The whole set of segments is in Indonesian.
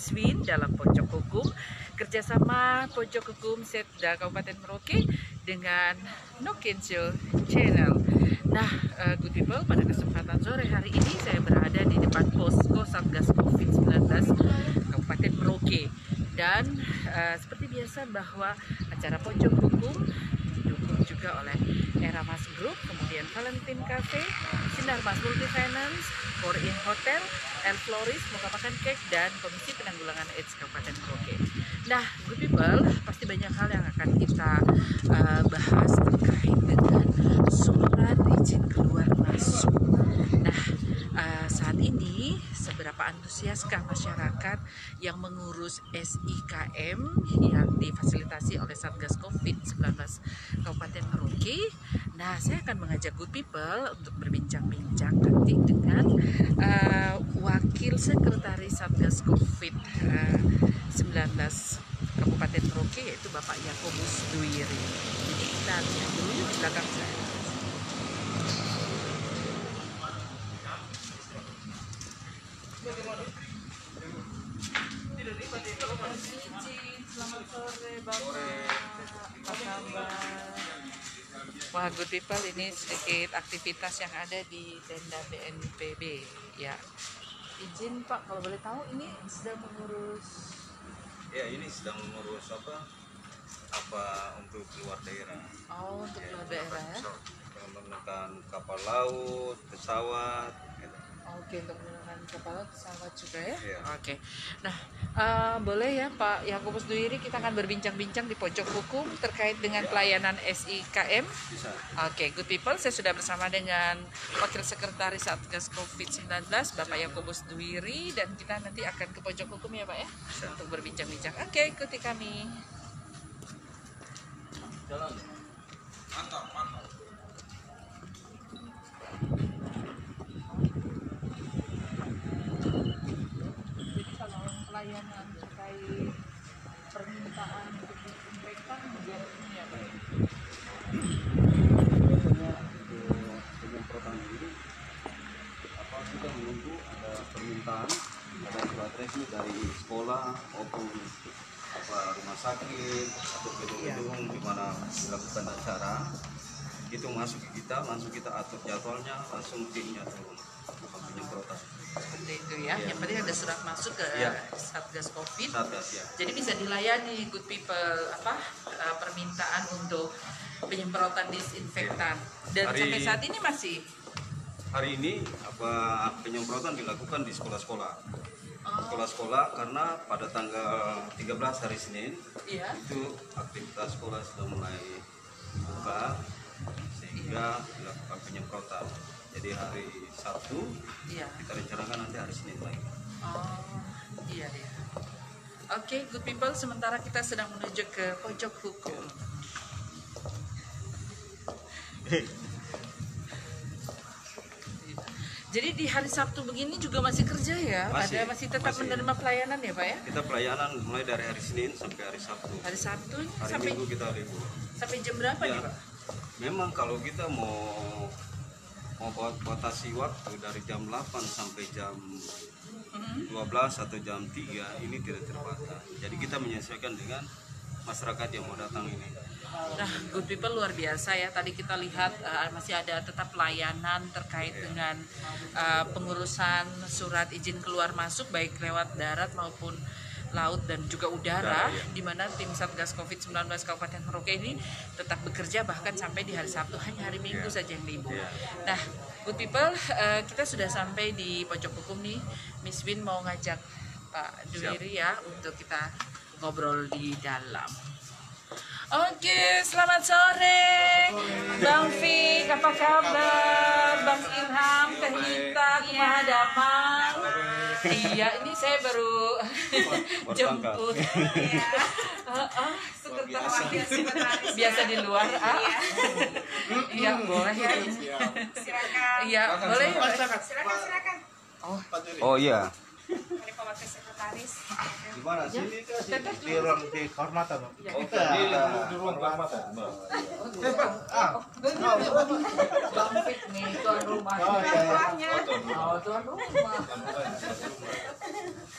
Miss Win dalam Pojok Hukum kerjasama Pojok Hukum Setda Kabupaten Merauke dengan No Cancel Channel. Nah, good people, pada kesempatan sore hari ini saya berada di depan posko Satgas COVID-19 Kabupaten Merauke. Dan seperti biasa bahwa acara Pojok Hukum didukung juga oleh Era Mas Group, kemudian Valentine Cafe, Sinar Mas Multifinance, Foreign Hotel, El Floris, Moka Makan Cake, dan Komisi Penanggulangan AIDS Kabupaten Merauke. Nah, good people, pasti banyak hal yang akan kita bahas terkait dengan surat izin keluar masuk. Nah, saat ini seberapa antusiaskah masyarakat yang mengurus SIKM yang difasilitasi oleh Satgas COVID-19 Kabupaten Merauke? Nah, saya akan mengajak good people untuk berbincang-bincang nanti dengan Wakil Sekretaris Satgas COVID-19 Kabupaten Merauke, yaitu Bapak Yakobus Duwiri. Jadi kita lihat dulu di belakang saya. Selamat sore Bapak, apa kabar? Wah, good people, ini sedikit aktivitas yang ada di tenda BNPB ya. Izin Pak, kalau boleh tahu ini sedang mengurus? Ya, ini sedang mengurus apa untuk keluar daerah. Oh, untuk keluar daerah ya? Menggunakan kapal laut, pesawat gitu. Oke, untuk menggunakan kapal laut, pesawat juga ya? Iya. Oke. Nah, boleh ya Pak Yakobus Duwiri, kita akan berbincang-bincang di Pojok Hukum terkait dengan pelayanan SIKM. Bisa. Oke, good people, saya sudah bersama dengan Wakil Sekretaris Satgas COVID-19 Bapak Yakobus Duwiri, dan kita nanti akan ke Pojok Hukum ya Pak ya? Bisa. Untuk berbincang-bincang. Oke, ikuti kami. Jalan. Mantap. Jadi kalau pelayanan terkait permintaan untuk disinfektan juga ini ya Pak? Biasanya untuk penyemprotan ini kita menunggu ada permintaan, ada surat resmi dari sekolah maupun rumah sakit atau gedung-gedung di mana dilakukan acara. Itu masuk kita atur jadwalnya, langsung timnya turun penyemprotan. Seperti itu ya. Iya. Yang penting ada surat masuk ke Iya. Satgas COVID. Satgas ya. Jadi bisa dilayani good people permintaan untuk penyemprotan disinfektan. Dan sampai saat ini masih. Hari ini penyemprotan dilakukan di sekolah-sekolah. Sekolah-sekolah karena pada tanggal 13 hari Senin Iya. itu aktivitas sekolah sudah mulai buka sehingga dilakukan penyemprotan. Jadi hari Sabtu Iya. kita rencanakan nanti hari Senin lagi. Oh, iya ya. Oke, good people, sementara kita sedang menuju ke Pojok Hukum. Jadi di hari Sabtu begini juga masih kerja ya? Masih tetap menerima pelayanan ya Pak ya? Kita pelayanan mulai dari hari Senin sampai hari Sabtu. Hari Sabtu Hari sampai Minggu kita libur. sampai jam berapa Ya, nih Pak? memang kalau kita mau batasi waktu dari jam 8 sampai jam 12 atau jam 3 ini tidak terbatas. Jadi kita menyesuaikan dengan masyarakat yang mau datang ini. Nah, good people, luar biasa ya. Tadi kita lihat masih ada tetap pelayanan terkait dengan pengurusan surat izin keluar masuk baik lewat darat maupun laut dan juga udara, di mana tim Satgas COVID-19 Kabupaten Merauke ini tetap bekerja bahkan sampai di hari Sabtu, hanya hari Minggu saja yang libur. Nah, good people, kita sudah sampai di Pojok Hukum nih. Miss Win mau ngajak Pak Duwiri ya untuk kita ngobrol di dalam. Oke, selamat sore Bang Fik, apa kabar? Bang Ilham, Teh Nita, kumaha damang? Iya, ini saya baru jemput. Sekretaris biasa di luar. Iya, boleh ya. Silakan. Iya, boleh. Silakan. Oh iya. Mereka wakil sekretaris. Gimana sini ke sini? Di ruang di kehormatan. Ya. Oh, Di ruang kehormatan. Bang Fit nih tuan rumah. Oh iya. Rumahnya. Oh, tuan rumah.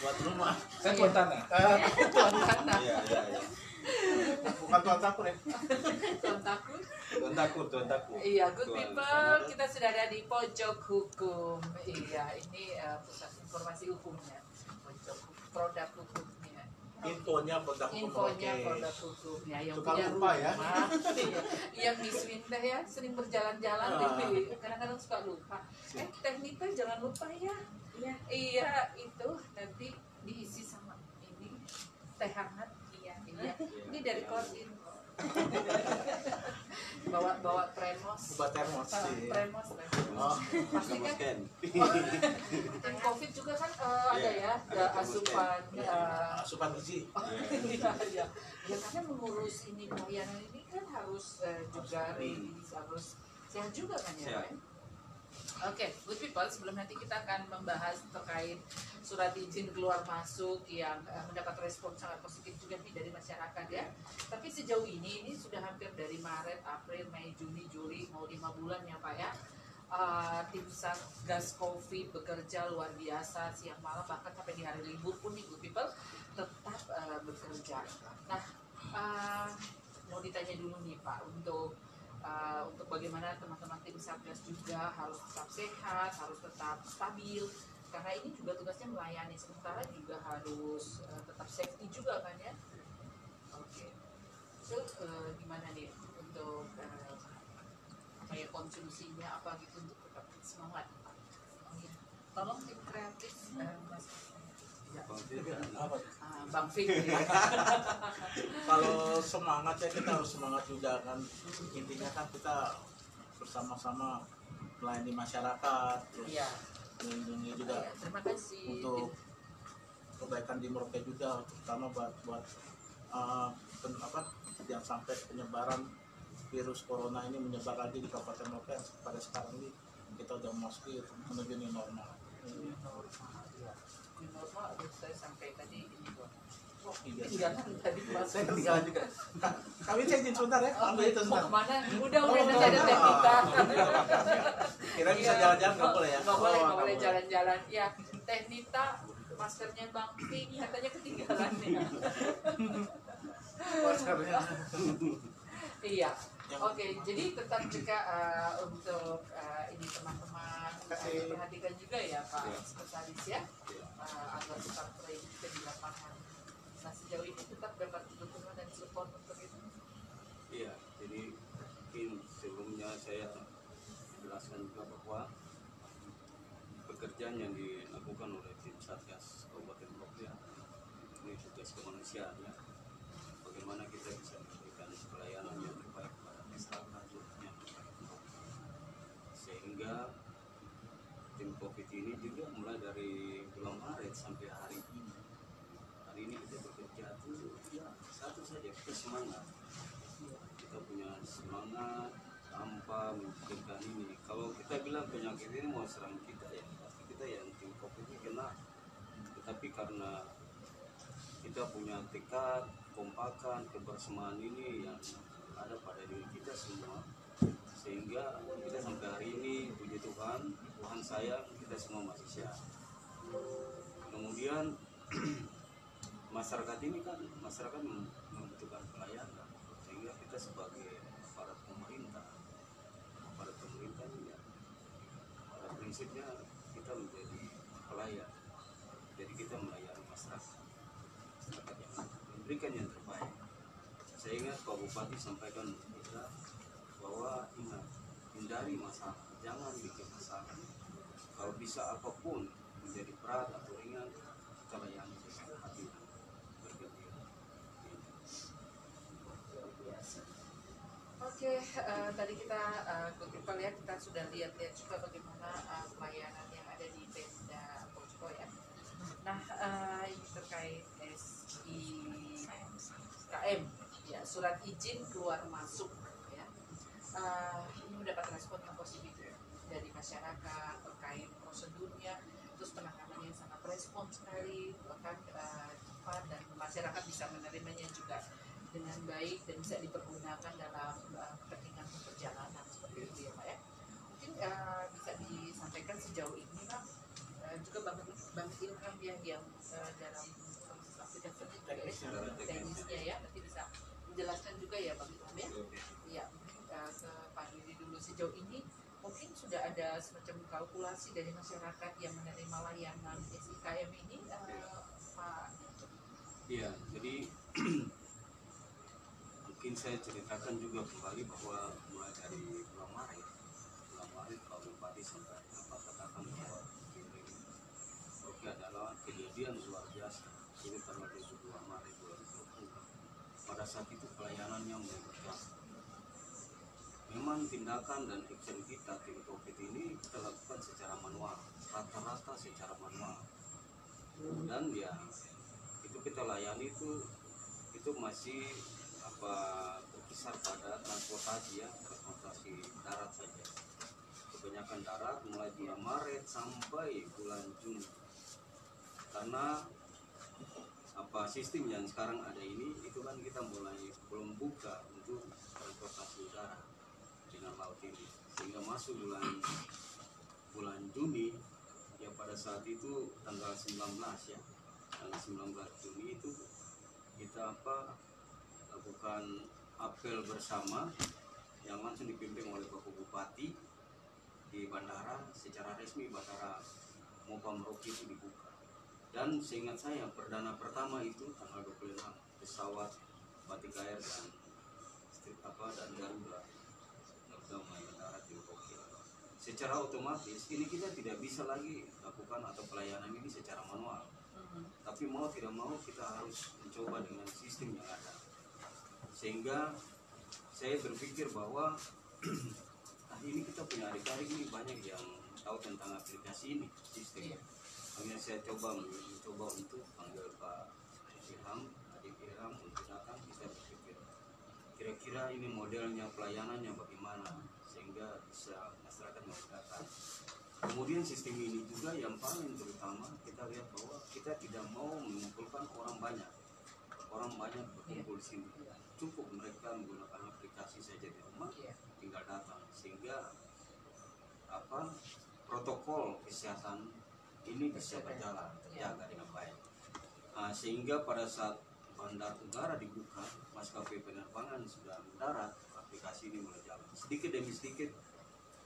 Buat rumah. Saya tuan tanah. Tuan tanah. Iya, iya, iya. Bukan tuan takut ya. Tuan takut. Tuan takut, tuan takut. Iya, good Tuan people, Tanah. kita sudah ada di pojok hukum. Iya, ini pusat informasi hukumnya, pojok produk hukumnya. Infonya produk Infonya oke. produk hukumnya yang Suka punya lupa ya. rumah. Iya, yang Miss Winter ya sering berjalan-jalan, tapi kadang-kadang suka lupa. Teknika jangan lupa ya. Iya. Iya, itu nanti diisi sama ini teh hangat. Iya, iya. Ini dari Kosin. bawa premos. Obat termos sih. Premos. Oh, Pasti Sama kan Ken. tim COVID juga kan ada ya, ada ada asupan. asupan gizi. Iya, iya. Ya karena mengurus ini pelayanan ini kan harus juga rilis, harus sehat juga kan ya. Sehat. Ren? Oke, good people, sebelum nanti kita akan membahas terkait surat izin keluar masuk yang mendapat respon sangat positif juga nih dari masyarakat ya. Tapi sejauh ini sudah hampir dari Maret, April, Mei, Juni, Juli, mau 5 bulan ya Pak ya. Tim Satgas Covid bekerja luar biasa siang malam bahkan sampai di hari libur pun nih good people tetap bekerja. Nah, mau ditanya dulu nih Pak untuk bagaimana teman-teman tim Satgas juga harus tetap sehat, harus tetap stabil karena ini juga tugasnya melayani sementara juga harus tetap safety juga kan ya. Oke. So gimana nih untuk kayak konsumsinya apa gitu untuk tetap semangat Pak? Oh, iya. Tolong tim kreatif Mas ya. Bang Fik ya. Kalau semangat ya kita harus semangat juga kan. Intinya kan kita bersama-sama melayani masyarakat, terus Iya. melindungi juga Iya, terima kasih. untuk kebaikan di Merauke juga, terutama buat jangan sampai penyebaran virus corona ini menyebar lagi di Kabupaten Merauke. Pada sekarang ini kita udah mesti menuju new normal. New normal saya sampai tadi ini kok. Oh, iya. Ketinggalan tadi Mas. Saya ketinggalan juga. Kami saya izin sebentar ya, ambil itu Mau sebentar. kemana? Udah nanti ada teknika. Kira bisa Iya. jalan-jalan nggak boleh ya? Nggak boleh, Oh, nggak boleh jalan-jalan. Ya, Teknita, maskernya Bang Fik katanya ketinggalan nih. Maskernya. Iya. Oke, jadi tetap juga untuk ini teman-teman perhatikan juga ya Pak Iya. Sekretaris ya agar tetap terlibat di lapangan. Nah sejauh ini tetap dapat dukungan dan support untuk itu. Iya, jadi mungkin sebelumnya saya jelaskan juga bahwa pekerjaan yang dilakukan oleh tim Satgas Kabupaten Merauke ini tugas kemanusiaan ya. Bagaimana kita bisa memberikan pelayanan yang terbaik kepada masyarakat yang sehingga tim COVID ini juga mulai dari bulan Maret sampai hari ini. Hari ini kita bekerja tuh ya satu saja kita semangat. Kita punya semangat tanpa memikirkan ini. Kalau kita bilang penyakit ini mau serang kita ya pasti kita yang tim COVID ini kena. Tetapi karena kita punya tekad, kompakan, kebersamaan ini yang ada pada diri kita semua, sehingga kita sampai hari ini puji Tuhan, Tuhan sayang kita semua masih sehat. Kemudian masyarakat ini kan masyarakat membutuhkan pelayanan, sehingga kita sebagai aparat pemerintah ini ya, pada prinsipnya kita menjadi pelayan, jadi kita melayani masyarakat yang memberikan yang terbaik. Saya ingat Pak Bupati sampaikan kita bahwa ingat hindari masalah, jangan bikin masalah. Kalau bisa apapun menjadi berat atau ringan, kita layani dengan hati bergembira. Oke, tadi kita kutip ya kita sudah lihat-lihat juga bagaimana pelayanan yang ada di Pemda Posko ya. Nah, ini terkait SIKM ya, surat izin keluar masuk ya. Ini mendapat respon yang positif dari masyarakat terkait prosedurnya terus penanganan yang sangat respons sekali, bahkan cepat, dan masyarakat bisa menerimanya juga dengan baik dan bisa dipergunakan dalam kepentingan perjalanan seperti itu ya Pak ya. Mungkin bisa disampaikan sejauh ini Pak, juga Bang Ilham yang dalam proses aplikasinya juga ya, teknisnya ya, nanti bisa menjelaskan juga ya Bang Ilham ya. Ya, ke Pak Diri dulu, sejauh ini mungkin sudah ada semacam kalkulasi dari masyarakat yang menerima layanan SIKM ini, Pak? Iya, jadi mungkin saya ceritakan juga kembali bahwa mulai dari bulan Maret Pak Bupati sampai apa katakan bahwa ini Rocky adalah kejadian luar biasa. Ini tanggal 22 Maret 2020. Pada saat itu pelayanannya mulai berjalan. Memang tindakan dan action kita tim COVID ini kita lakukan secara manual, rata-rata secara manual. Dan ya itu kita layani itu masih berkisar pada transportasi darat saja. Kebanyakan darat mulai bulan Maret sampai bulan Juni. Karena sistem yang sekarang ada ini itu kan kita mulai belum buka untuk transportasi udara dengan laut ini, sehingga masuk bulan Juni ya, pada saat itu tanggal 19 ya, tanggal 19 Juni itu kita lakukan apel bersama yang langsung dipimpin oleh Bapak Bupati di bandara. Secara resmi bandara Mopa Merauke itu dibuka, dan seingat saya perdana pertama itu tanggal 26 pesawat Batik Air dan Garuda mendarat di Merauke. Secara otomatis ini kita tidak bisa lagi lakukan atau pelayanan ini secara manual, tapi mau tidak mau kita harus mencoba dengan sistem yang ada. Sehingga saya berpikir bahwa ini kita punya adik-adik ini banyak yang tahu tentang aplikasi ini, sistem. Hanya saya mencoba untuk panggil Pak Ilham, adik Ilham untuk datang. Kita berpikir kira-kira ini modelnya pelayanannya bagaimana sehingga bisa masyarakat mau datang. Kemudian sistem ini juga yang paling terutama kita lihat bahwa kita tidak mau mengumpulkan orang banyak berkumpul di sini. Cukup mereka menggunakan aplikasi saja di rumah, tinggal datang, sehingga protokol kesehatan ini bisa berjalan terjaga dengan baik. Sehingga pada saat bandar udara dibuka, maskapai penerbangan sudah mendarat, aplikasi ini mulai jalan. Sedikit demi sedikit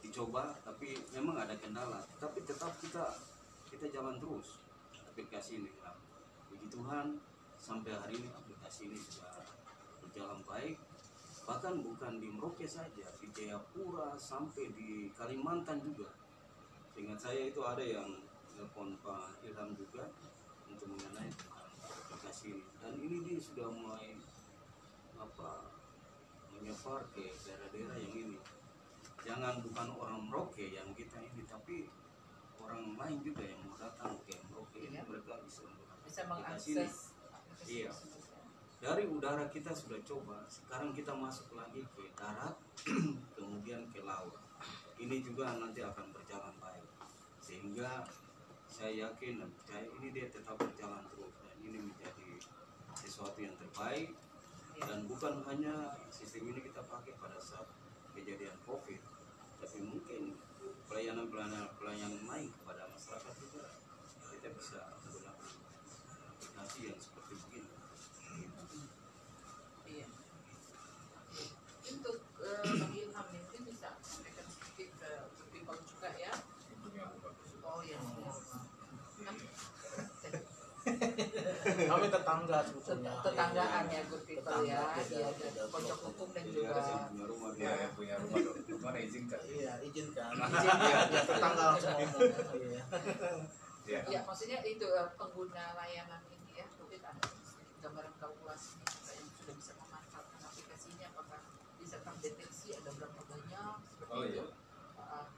dicoba, tapi memang ada kendala. Tapi tetap kita jalan terus aplikasi ini. Puji Tuhan, sampai hari ini aplikasi ini sudah berjalan baik. Bahkan bukan di Merauke saja, di Jayapura sampai di Kalimantan juga. Seingat saya itu ada yang telepon Pak Ilham juga untuk mengenai aplikasi ini. Dan ini dia sudah mulai menyebar ke daerah-daerah yang ini. Jangan bukan orang Merauke yang kita ini, tapi orang lain juga yang mau datang ke Merauke ini, mereka bisa mengakses. Iya. Dari udara kita sudah coba, sekarang kita masuk lagi ke darat, kemudian ke laut. Ini juga nanti akan berjalan baik, sehingga saya yakin dan percaya ini dia tetap berjalan terus, dan ini menjadi sesuatu yang terbaik. Dan bukan hanya sistem ini kita pakai pada saat kejadian COVID, tapi mungkin pelayanan lain kepada masyarakat juga kita bisa menggunakan aplikasi yang seperti begini. Iya. Untuk Bang Ilham mungkin bisa sampaikan sedikit ke people juga ya. Oh ya. Kami tetangga sebetulnya. Tetanggaan ya, good people ya. Iya, pojok hukum dan juga Punya rumah Dia dia. yang punya rumah mana izinkan. Iya, izinkan. Iya, Tetangga langsung ngomong. Iya. Ya. ya, maksudnya itu pengguna layanan ini ya, mungkin ada sedikit gambaran kalkulasi juga yang sudah bisa memanfaatkan aplikasinya, apakah bisa terdeteksi ada berapa banyak seperti Oh, itu. iya.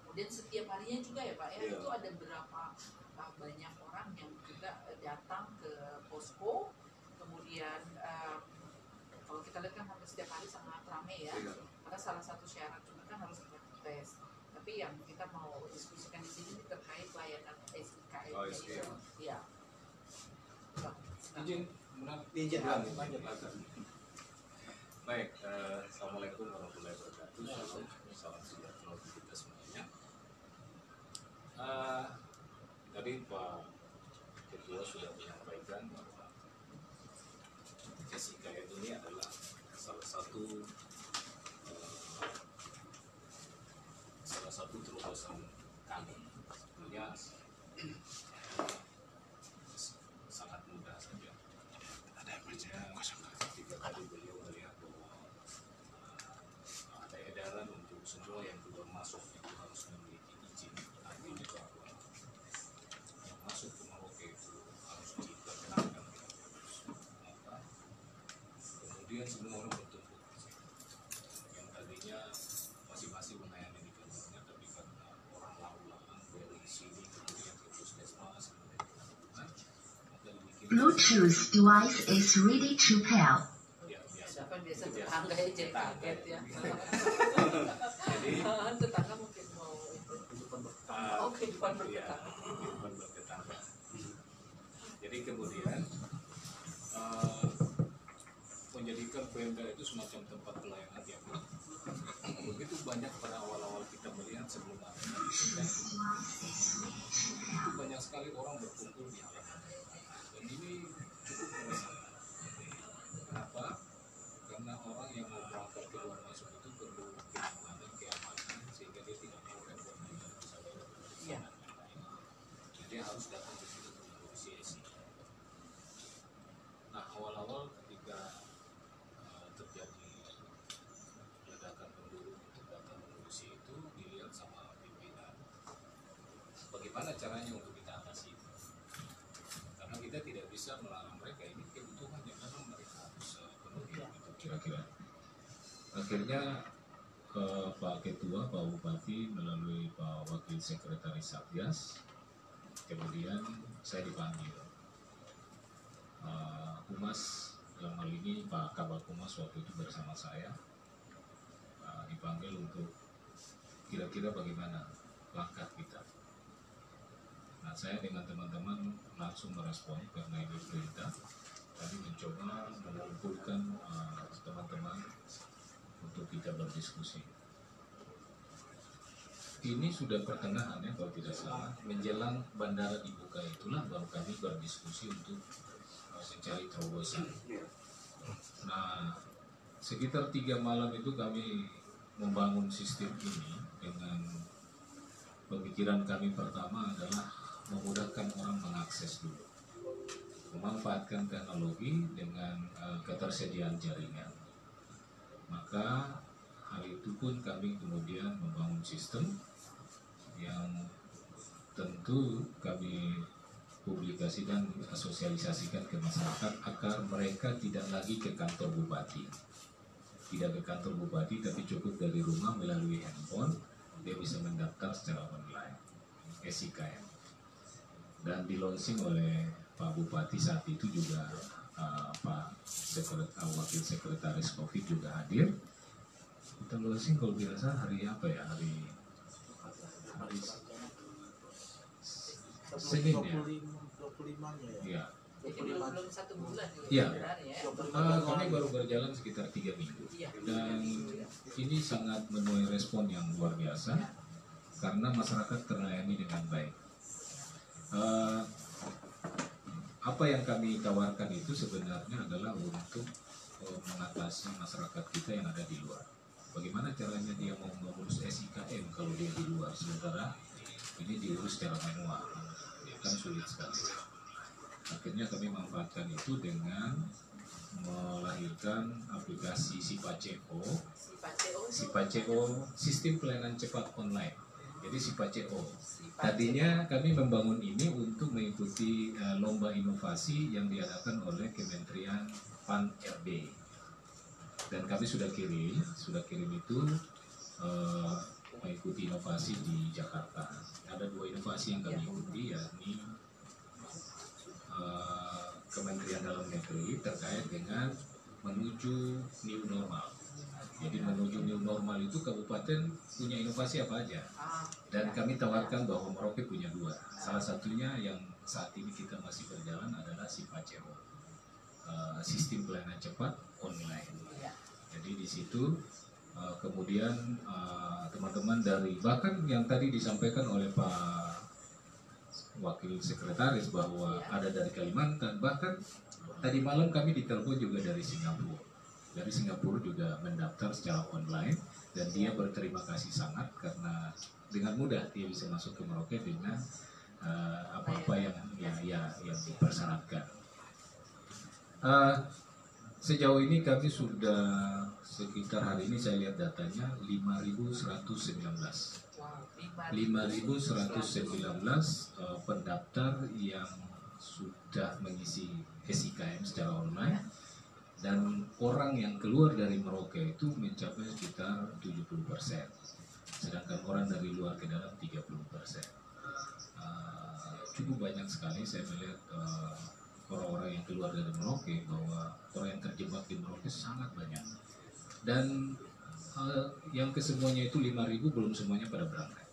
Kemudian setiap harinya juga ya Pak ya, Iya. itu ada berapa banyak orang yang juga datang ke posko. Kemudian kalau kita lihat kan hampir setiap hari sangat ramai ya, Iya. karena salah satu syarat juga kan harus rapid test. Tapi yang kita mau diskusikan di sini terkait layanan SIKM Oh, iya. Iya. Izin, benar. Izin, Lanjut. lanjut. Baik, assalamualaikum warahmatullahi wabarakatuh. Shalom, salam sejahtera untuk kita semuanya. Tadi Pak Ketua sudah menyampaikan bahwa SIKM ini adalah salah satu terobosan kami. Sebenarnya sangat mudah saja. Ketika tadi beliau melihat bahwa ada edaran untuk semua yang keluar masuk itu harus memiliki izin, artinya bahwa yang masuk ke Merauke itu harus diperkenalkan. Maka kemudian semua orang bertumpuk di situ. Yang tadinya masing-masing melayani di kantornya, tapi karena orang lalu-lalang dari sini kemudian ke puskesmas kemudian ke tabungan, maka dibikin Bluetooth device is ready to pair. ya biasa. Siapa biasa tetangga ya jadi kaget ya. Jadi Tetangga mungkin mau itu. Oh, kehidupan iya, bertetangga. kehidupan bertetangga. Jadi kemudian menjadikan Pemda itu semacam tempat pelayanan yang begitu banyak pada awal-awal kita melihat sebelum ada Pemda itu banyak sekali orang berkumpul di halaman dan ini cukup meresahkan. Kenapa? Karena orang yang mau berangkat keluar masuk itu perlu keamanan sehingga dia tidak mau repot dengan misalnya Iya. jadi harus datang ke situ untuk mengurus SI. Nah awal-awal ketika terjadi ledakan penduduk untuk datang mengurus itu dilihat sama pimpinan bagaimana caranya untuk kita atasi itu. Karena kita tidak bisa melarang mereka, ini kebutuhan yang memang mereka harus penuhi gitu kira-kira. Akhirnya Pak Ketua, Pak Bupati melalui Pak Wakil Sekretaris Satgas, kemudian saya dipanggil. Humas dalam hal ini Pak Kabak Humas waktu itu bersama saya dipanggil untuk kira-kira bagaimana langkah kita. Nah saya dengan teman-teman langsung merespon karena ini perintah. Tadi mencoba mengumpulkan teman-teman untuk kita berdiskusi. Ini sudah pertengahan ya kalau tidak salah, menjelang bandara dibuka itulah baru kami berdiskusi untuk mencari terobosan. Nah sekitar 3 malam itu kami membangun sistem ini dengan pemikiran kami pertama adalah memudahkan orang mengakses dulu, memanfaatkan teknologi dengan ketersediaan jaringan. Maka hal itu pun kami kemudian membangun sistem yang tentu kami publikasikan, sosialisasikan ke masyarakat agar mereka tidak lagi ke kantor bupati. Tidak ke kantor bupati tapi cukup dari rumah melalui handphone dia bisa mendaftar secara online SIKM. Dan di-launching oleh Pak Bupati saat itu juga Pak Wakil Sekretaris Covid juga hadir. Kita launching kalau biasa hari apa ya? Hari Senin ya? 25-nya ya. Iya. Jadi belum 1 bulan juga Iya. sebenarnya. Kami baru berjalan sekitar 3 minggu. Iya. Dan ini sangat menuai respon yang luar biasa karena masyarakat terlayani dengan baik. Apa yang kami tawarkan itu sebenarnya adalah untuk mengatasi masyarakat kita yang ada di luar. Bagaimana caranya dia mau mengurus SIKM kalau dia di luar, sementara ini diurus secara manual, kan sulit sekali. Akhirnya kami manfaatkan itu dengan melahirkan aplikasi Sipaceo, sistem pelayanan cepat online. Jadi Sipaceo. Tadinya kami membangun ini untuk mengikuti lomba inovasi yang diadakan oleh Kementerian PAN-RB. Dan kami sudah kirim itu mengikuti inovasi di Jakarta. Ada 2 inovasi yang kami ikuti, yakni Kementerian Dalam Negeri terkait dengan menuju new normal. Jadi menuju new normal itu kabupaten punya inovasi apa aja. Dan kami tawarkan bahwa Merauke punya dua. Salah satunya yang saat ini kita masih berjalan adalah si Pacero, sistem pelayanan cepat online. Jadi di situ kemudian teman-teman dari, bahkan yang tadi disampaikan oleh Pak Wakil Sekretaris bahwa ada dari Kalimantan, bahkan tadi malam kami ditelepon juga dari Singapura. Dari Singapura juga mendaftar secara online, dan dia berterima kasih sangat karena dengan mudah dia bisa masuk ke Merauke dengan apa-apa yang dipersyaratkan. Sejauh ini kami sudah sekitar, hari ini saya lihat datanya 5.119. 5.119 pendaftar yang sudah mengisi SIKM secara online, dan orang yang keluar dari Merauke itu mencapai sekitar 70%, sedangkan orang dari luar ke dalam 30%. Cukup banyak sekali saya melihat orang-orang yang keluar dari Merauke, bahwa orang yang terjebak di Merauke sangat banyak. Dan yang kesemuanya itu 5.000 belum semuanya pada berangkat.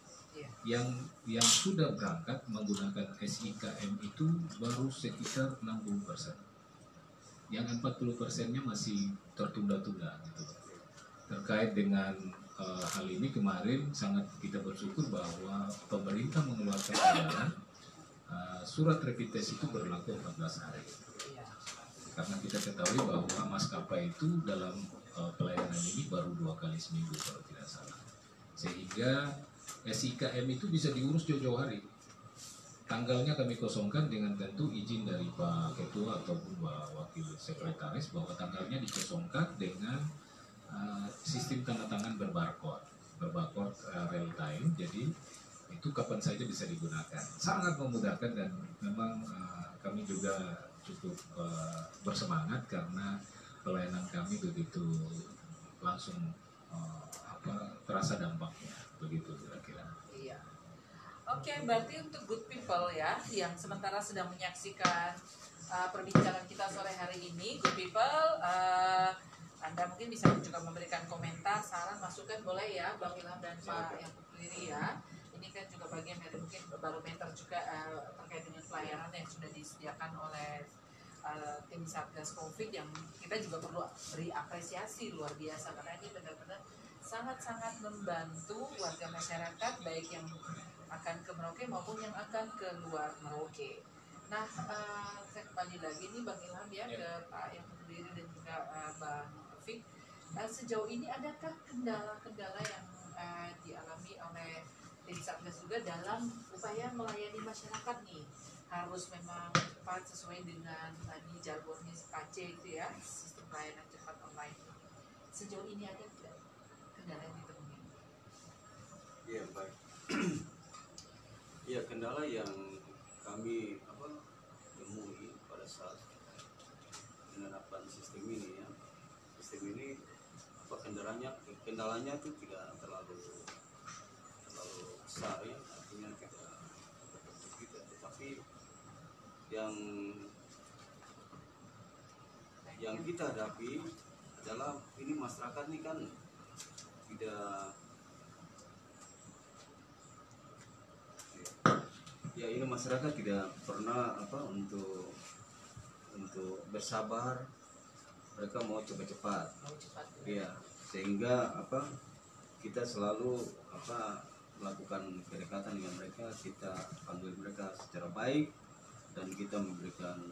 Yang sudah berangkat menggunakan SIKM itu baru sekitar 60%. Yang 40%-nya masih tertunda-tunda gitu. Terkait dengan hal ini, kemarin sangat kita bersyukur bahwa pemerintah mengeluarkan edaran surat rapid test itu berlaku 14 hari. Karena kita ketahui bahwa maskapai itu dalam pelayanan ini baru 2 kali seminggu kalau tidak salah. Sehingga SIKM itu bisa diurus jauh-jauh hari. Tanggalnya kami kosongkan dengan tentu izin dari Pak Ketua ataupun Pak Wakil Sekretaris, bahwa tanggalnya dikosongkan dengan sistem tanda tangan berbarcode real time. Jadi itu kapan saja bisa digunakan. Sangat memudahkan, dan memang kami juga cukup bersemangat karena pelayanan kami begitu langsung terasa dampaknya, begitu kira-kira. Iya. Oke, berarti untuk good people ya, yang sementara sedang menyaksikan perbincangan kita sore hari ini, good people, Anda mungkin bisa juga memberikan komentar, saran, masukan, boleh ya, Bang Ilham dan Pak yang berdiri ya. Ini kan juga bagian dari mungkin barometer juga terkait dengan pelayanan yang sudah disediakan oleh tim Satgas Covid, yang kita juga perlu beri apresiasi luar biasa, karena ini benar-benar sangat-sangat membantu warga masyarakat, baik yang akan ke Merauke maupun yang akan ke luar Merauke. Nah, saya kembali lagi nih Bang Ilham ya, ke Pak yang berdiri dan juga Bang Fik. Sejauh ini adakah kendala-kendala yang dialami oleh tim Satgas juga dalam upaya melayani masyarakat nih? Harus memang cepat sesuai dengan tadi jargonnya SPACE itu ya, sistem pelayanan cepat online. Sejauh ini ada tidak kendala yang ditemui? Iya, baik. Ya, kendala yang kami temui pada saat penerapan sistem ini ya, sistem ini kendalanya itu tidak terlalu besar ya, artinya tidak begitu, tetapi yang kita hadapi adalah ini masyarakat ini kan tidak, ya ini masyarakat tidak pernah untuk bersabar, mereka mau cepat-cepat. Ya, sehingga kita selalu melakukan kedekatan dengan mereka, kita panggil mereka secara baik, dan kita memberikan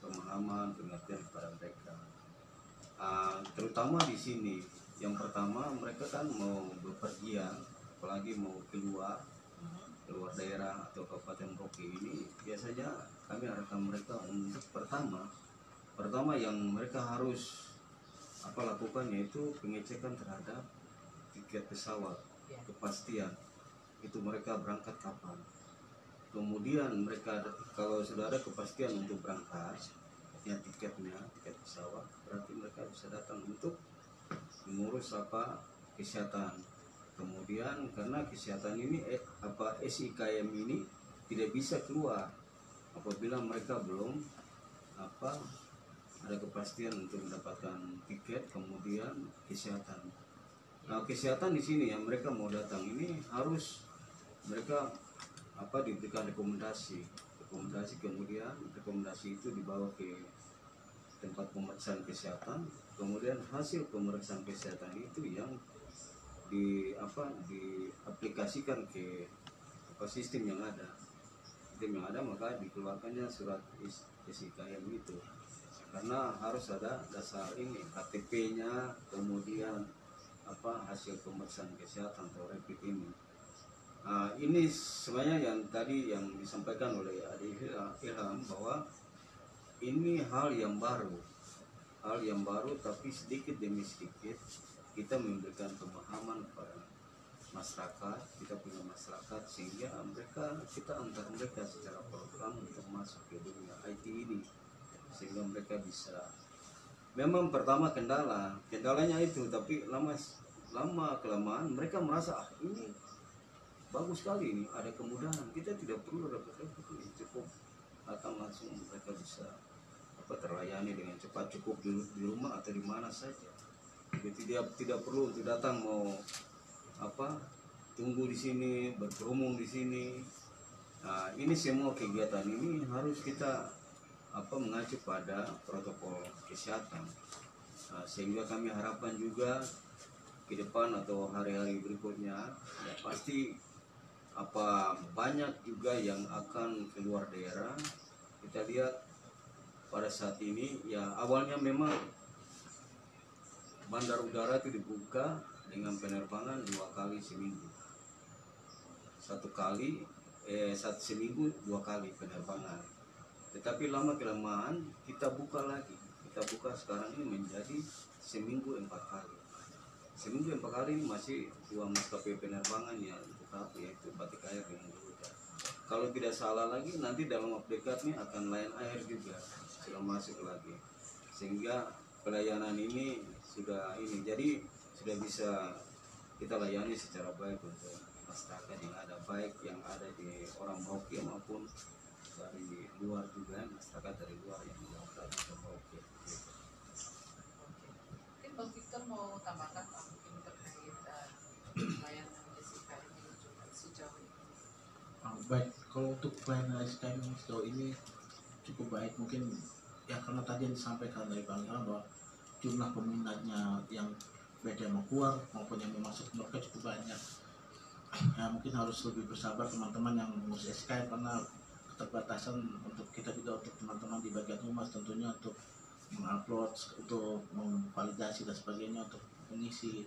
pemahaman, pengertian kepada mereka. Terutama di sini, yang pertama mereka kan mau bepergian, apalagi mau keluar daerah atau Kabupaten Merauke ini, biasanya kami arahkan mereka untuk pertama yang mereka harus lakukan, yaitu pengecekan terhadap tiket pesawat, kepastian itu mereka berangkat kapan. Kemudian mereka kalau sudah ada kepastian untuk berangkat, ya tiket pesawat, berarti mereka bisa datang untuk mengurus kesehatan. Kemudian karena kesehatan ini SIKM ini tidak bisa keluar apabila mereka belum ada kepastian untuk mendapatkan tiket, kemudian kesehatan. Nah, kesehatan di sini yang mereka mau datang ini harus mereka diberikan rekomendasi, kemudian rekomendasi itu dibawa ke tempat pemeriksaan kesehatan, kemudian hasil pemeriksaan kesehatan itu yang diaplikasikan ke sistem yang ada. Maka dikeluarkannya surat SIKM itu, karena harus ada dasar ini KTP-nya, kemudian hasil pemeriksaan kesehatan atau rapid ini. Nah, ini sebenarnya yang tadi yang disampaikan oleh Adik Ilham bahwa ini hal yang baru, tapi sedikit demi sedikit kita memberikan pemahaman kepada masyarakat, kita punya masyarakat, sehingga kita antar mereka secara program untuk masuk ke dunia IT ini, sehingga mereka bisa. Memang pertama kendalanya itu, tapi lama kelamaan mereka merasa ini bagus sekali, ini ada kemudahan, kita tidak perlu repot-repot, cukup datang langsung mereka bisa terlayani dengan cepat, cukup di rumah atau di mana saja. Jadi tidak perlu untuk datang mau tunggu di sini, berkerumun di sini. Nah, ini semua kegiatan ini harus kita mengacu pada protokol kesehatan. Nah, sehingga kami harapkan juga ke depan atau hari-hari berikutnya ya pasti banyak juga yang akan keluar daerah. Kita lihat pada saat ini ya awalnya memang bandar udara itu dibuka dengan penerbangan 2 kali seminggu, satu seminggu 2 kali penerbangan. Tetapi lama kelamaan kita buka sekarang ini menjadi seminggu 4 kali. Seminggu 4 kali ini masih 2 maskapai penerbangan yang tetap, yaitu Batik Air dengan Garuda. Kalau tidak salah lagi nanti dalam waktu dekat ini akan Lion Air juga sudah masuk lagi, sehingga pelayanan ini sudah bisa kita layani secara baik untuk masyarakat yang ada, baik yang ada di orang Merauke maupun dari luar juga, masyarakat dari luar yang datang ke Merauke. Mungkin Bang Victor mau tambahkan mungkin terkait layanan SIKM ini juga sejauh ini. Baik, kalau untuk pelayanan SIKM sejauh ini cukup baik, mungkin ya karena tadi yang disampaikan dari Bang Ilham bahwa jumlah peminatnya yang baik yang mau keluar maupun yang mau masuk mereka cukup banyak. Ya, mungkin harus lebih bersabar teman-teman yang mengurus SIKM karena keterbatasan untuk kita juga, untuk teman-teman di bagian humas tentunya untuk mengupload, untuk memvalidasi dan sebagainya, untuk mengisi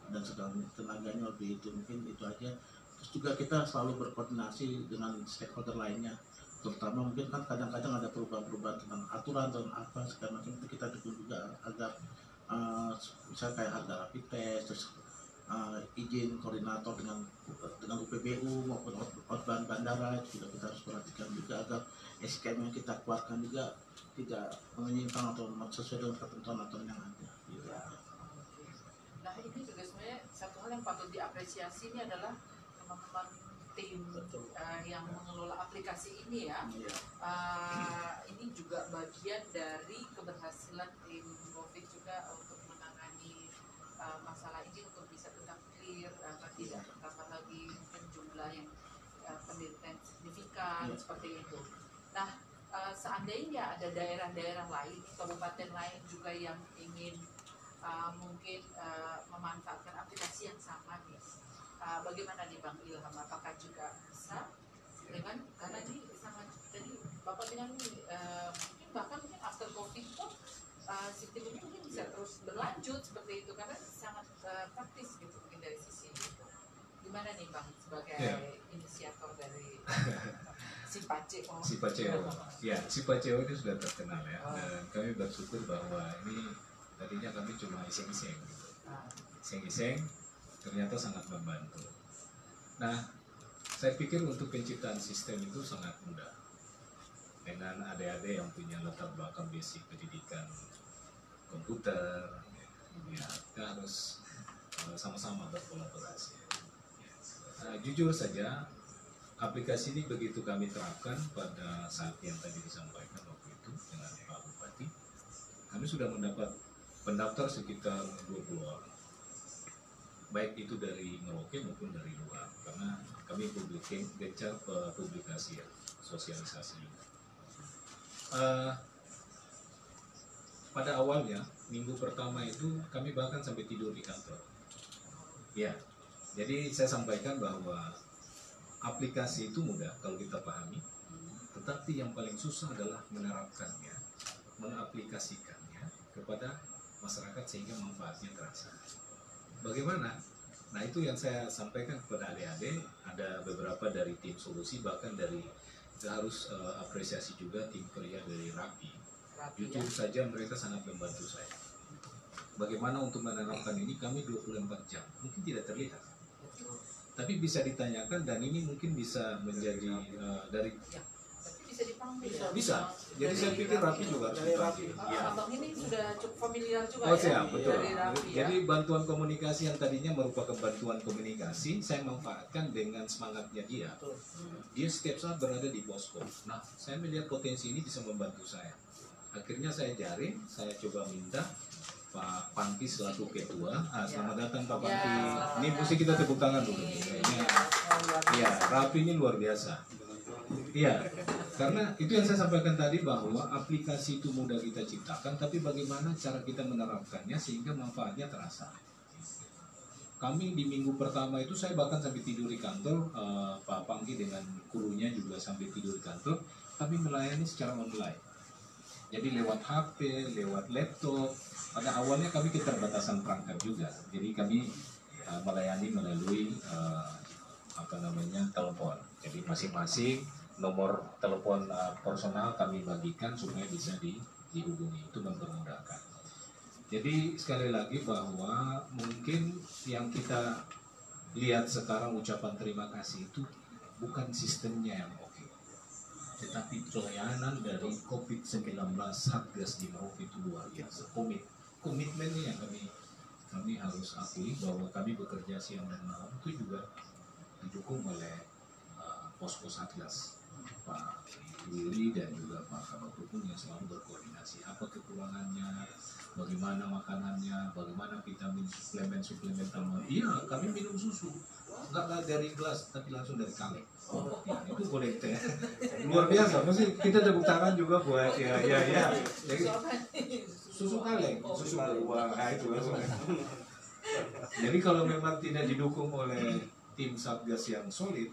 dan segala tenaganya lebih itu. Mungkin itu aja. Terus juga kita selalu berkoordinasi dengan stakeholder lainnya, terutama mungkin kan kadang-kadang ada perubahan-perubahan tentang aturan dan apa segala macam, itu kita dukung juga agar misalnya kayak harga rapid test, terus izin koordinator dengan UPBU maupun outbound bandara itu juga kita harus perhatikan juga agar SKM yang kita keluarkan juga tidak menyimpang atau sesuai dengan ketentuan aturan yang ada. Ya. Nah, ini juga sebenarnya satu hal yang patut diapresiasi ini adalah teman-teman tim yang mengelola aplikasi ini ya. Ini juga bagian dari keberhasilan tim COVID juga untuk menangani masalah ini untuk bisa tetap clear, tidak bertambah lagi mungkin jumlah yang penelitian signifikan seperti itu. Nah, seandainya ada daerah-daerah lain, kabupaten lain juga yang ingin mungkin memanfaatkan aplikasi yang sama nih, bagaimana nih Bang Ilham? Apakah juga bisa dengan, karena ini sangat, jadi Bapak bilang mungkin bahkan mungkin after COVID pun sistem ini mungkin bisa terus berlanjut seperti itu, karena sangat praktis gitu mungkin dari sisi itu. Gimana nih Bang sebagai inisiator dari Sipaceo? Ya, Sipaceo ini sudah terkenal ya, dan kami bersyukur bahwa ini tadinya kami cuma iseng-iseng gitu. Iseng-iseng ternyata sangat membantu. Nah, saya pikir untuk penciptaan sistem itu sangat mudah. Dengan adik-adik yang punya latar belakang basic pendidikan komputer, ya, kita harus sama-sama berkolaborasi. Jujur saja, aplikasi ini begitu kami terapkan pada saat yang tadi disampaikan waktu itu dengan Pak Bupati, kami sudah mendapat pendaftar sekitar 20 orang. baik itu dari Merauke maupun dari luar, karena kami gencar publikasi ya, sosialisasi. Pada awalnya minggu pertama itu kami bahkan sampai tidur di kantor. Ya, jadi saya sampaikan bahwa aplikasi itu mudah kalau kita pahami, tetapi yang paling susah adalah menerapkannya, mengaplikasikannya kepada masyarakat sehingga manfaatnya terasa. Bagaimana? Nah, itu yang saya sampaikan kepada adik-adik. Ada beberapa dari tim solusi, bahkan dari kita harus apresiasi juga tim kerja dari Rapi. Jujur saja mereka sangat membantu saya. Bagaimana untuk menerapkan ini, kami 24 jam, mungkin tidak terlihat. Tapi bisa ditanyakan, dan ini mungkin bisa menjadi dari Bisa dipanggil. bisa. Jadi saya pikir Rapi juga harus dipanggil. Ya. Abang ini sudah cukup familiar juga Oh ya. siap, betul. Dari Rapi, ya. Jadi bantuan komunikasi yang tadinya merupakan bantuan komunikasi, saya manfaatkan dengan semangatnya dia. Dia setiap saat berada di posko. Nah, saya melihat potensi ini bisa membantu saya. Akhirnya saya jaring, saya coba minta Pak Pangki selaku ketua. Selamat datang Pak Pangki. Ini mesti kita tepuk tangan dulu. Iya, Rapi ini luar biasa. Iya, karena itu yang saya sampaikan tadi, bahwa aplikasi itu mudah kita ciptakan, tapi bagaimana cara kita menerapkannya sehingga manfaatnya terasa. Kami di minggu pertama itu saya bahkan sampai tidur di kantor, Pak Pangki dengan krunya juga sampai tidur di kantor. Kami melayani secara online. Jadi lewat HP, lewat laptop. Pada awalnya kami keterbatasan perangkat juga. Jadi kami melayani melalui telepon. Jadi masing-masing nomor telepon personal kami bagikan supaya bisa dihubungi. Itu mempermudahkan. Jadi sekali lagi bahwa mungkin yang kita lihat sekarang ucapan terima kasih itu bukan sistemnya yang oke, tetapi pelayanan dari COVID-19 Satgas di Merauke itu luar biasa. Komitmennya yang kami harus akui, bahwa kami bekerja siang dan malam itu juga didukung oleh posko Satgas, Pak Willy dan juga Pak Kabak Hukum yang selalu berkoordinasi. Apa kekurangannya, bagaimana makanannya, bagaimana vitamin, suplemen tambahan. Iya, kami minum susu, enggak dari gelas, tapi langsung dari kaleng. Ya, itu boleh teh. Luar biasa, mesti kita tepuk tangan juga buat ya. Jadi, susu kaleng, susu beruang, itu langsung. Jadi kalau memang tidak didukung oleh tim Satgas yang solid,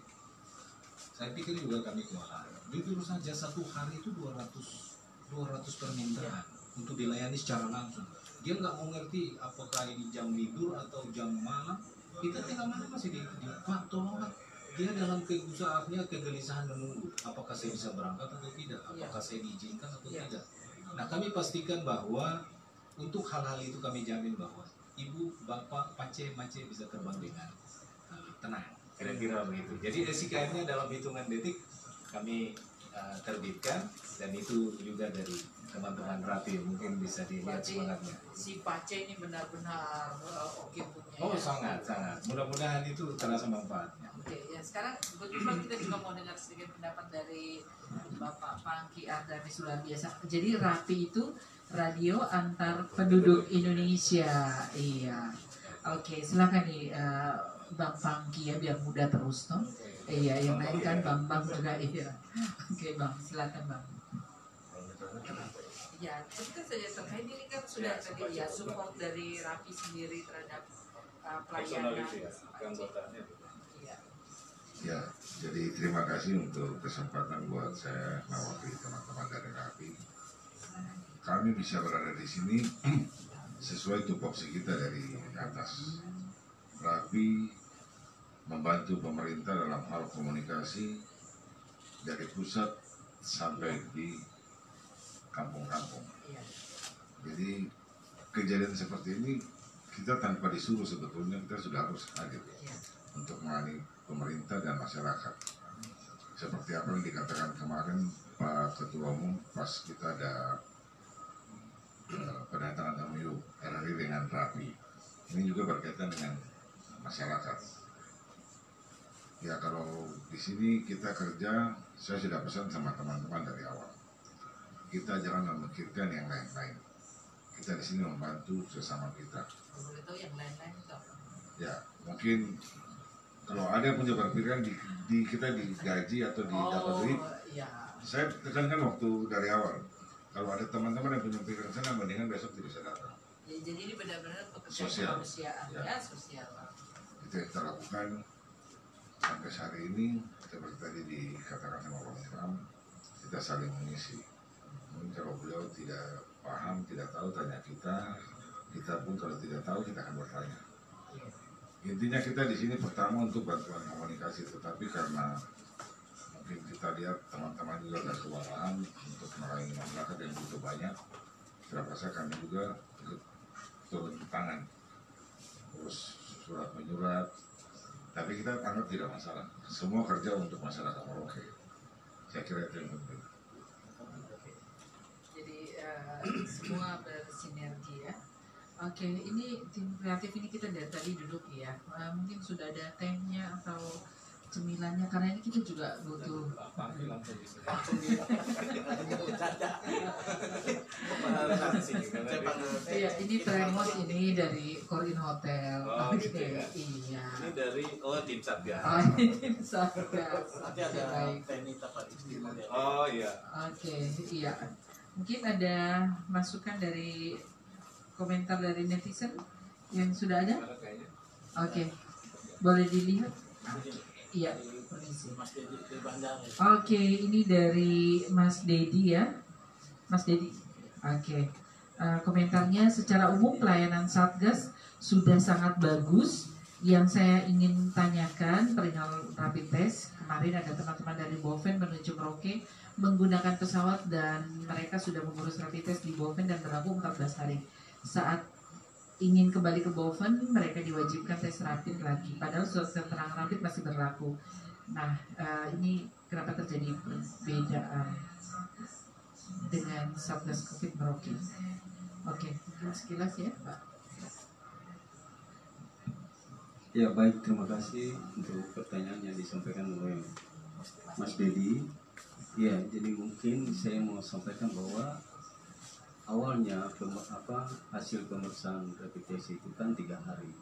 saya pikir juga kami kewalahan. Jujur saja satu hari itu 200 permintaan untuk dilayani secara langsung. Dia nggak mau ngerti apakah ini jam tidur atau jam malam. Kita tengah malam masih di Pak, tolong Pak. Dia dalam kegelisahannya, kegelisahan menunggu apakah saya bisa berangkat atau tidak, apakah saya diizinkan atau tidak. Nah, kami pastikan bahwa untuk hal-hal itu kami jamin bahwa ibu, bapak, pace, mace bisa terbang dengan tenang, kira-kira begitu. Jadi SIKM-nya dalam hitungan detik kami terbitkan, dan itu juga dari teman-teman Rapi, mungkin bisa dilihat semangatnya. Si Pace ini benar-benar oke punya. Oh ya. sangat. Mudah-mudahan itu terasa manfaatnya. Oke, ya sekarang betul kita juga mau dengar sedikit pendapat dari Bapak Pangki Ardanis, luar biasa. Jadi Rapi itu radio antar penduduk Indonesia. Iya. Oke, silakan nih Bang Pangki ya, biar mudah terus toh. Iya, yang lain kan Bang juga iya. Oke Bang, silakan Bang. Ya, cerita saja terkait ini kan sudah tadi ya support dari Rapi sendiri terhadap pelayanan. Iya. Ya, jadi terima kasih untuk kesempatan buat saya mewakili teman-teman dari Rapi. Kami bisa berada di sini sesuai tupoksi kita dari atas. Rapi membantu pemerintah dalam hal komunikasi dari pusat sampai di kampung-kampung. Jadi kejadian seperti ini kita tanpa disuruh sebetulnya kita sudah harus hadir untuk melayani pemerintah dan masyarakat. Seperti apa yang dikatakan kemarin Pak Ketua Umum pas kita ada penandatangan MOU RRI dengan Rapi. Ini juga berkaitan dengan masyarakat. Ya kalau di sini kita kerja, saya sudah pesan sama teman-teman dari awal. Kita jangan memikirkan yang lain-lain. Kita di sini membantu sesama kita. Boleh tahu yang lain-lain itu? Ya, mungkin kalau ada yang punya berpikiran kita digaji atau didapat duit, saya tekankan waktu dari awal. Kalau ada teman-teman yang punya pikiran sana, mendingan besok tidak bisa datang. Ya, jadi ini benar-benar pekerjaan Sosial. kemanusiaan ya, sosial. Itu yang kita lakukan sampai hari ini. Seperti tadi dikatakan sama Bang Imam, kita saling mengisi. Mungkin kalau beliau tidak paham, tidak tahu, tanya kita. Kita pun kalau tidak tahu, kita akan bertanya. Intinya kita di sini pertama untuk bantuan komunikasi, tetapi karena mungkin kita lihat teman-teman juga ada kewalahan untuk melayani masyarakat yang butuh banyak, terpaksa kami juga ikut turun tangan, terus surat menyurat. Tapi kita anggap tidak masalah. Semua kerja untuk masyarakat Merauke. Saya kira itu yang penting. Jadi semua bersinergi ya. Oke, ini tim kreatif ini kita dari tadi duduk ya. Mungkin sudah ada tehnya atau cemilannya, karena ini kita juga butuh. Iya, ini tremos ini dari Korin Hotel. Oh, Oke, gitu ya. iya. Ini dari tim Satgas. Oh, ini tim Satgas. Nanti ada Baik. teknik apa istimewa. Oh iya. Oke, iya. Mungkin ada masukan dari komentar dari netizen yang sudah ada? Mana kayaknya? Oke, boleh dilihat? Iya, permisi. Mas Dedi dari bandara. Oke, ini dari Mas Dedi ya, Mas Dedi. Oke, komentarnya secara umum pelayanan Satgas sudah sangat bagus. Yang saya ingin tanyakan perihal rapid test, kemarin ada teman-teman dari Boven menuju Merauke menggunakan pesawat dan mereka sudah mengurus rapid test di Boven dan berlaku 14 hari. Saat ingin kembali ke Boven, mereka diwajibkan tes rapid lagi. Padahal surat keterangan rapid masih berlaku. Nah, ini kenapa terjadi perbedaan dengan Satgas Covid Merauke? Oke, mungkin sekilas ya, Pak. Ya baik, terima kasih untuk pertanyaan yang disampaikan oleh Mas Dedi. Ya, jadi mungkin saya mau sampaikan bahwa awalnya hasil pemeriksaan rapid test itu kan 3 hari,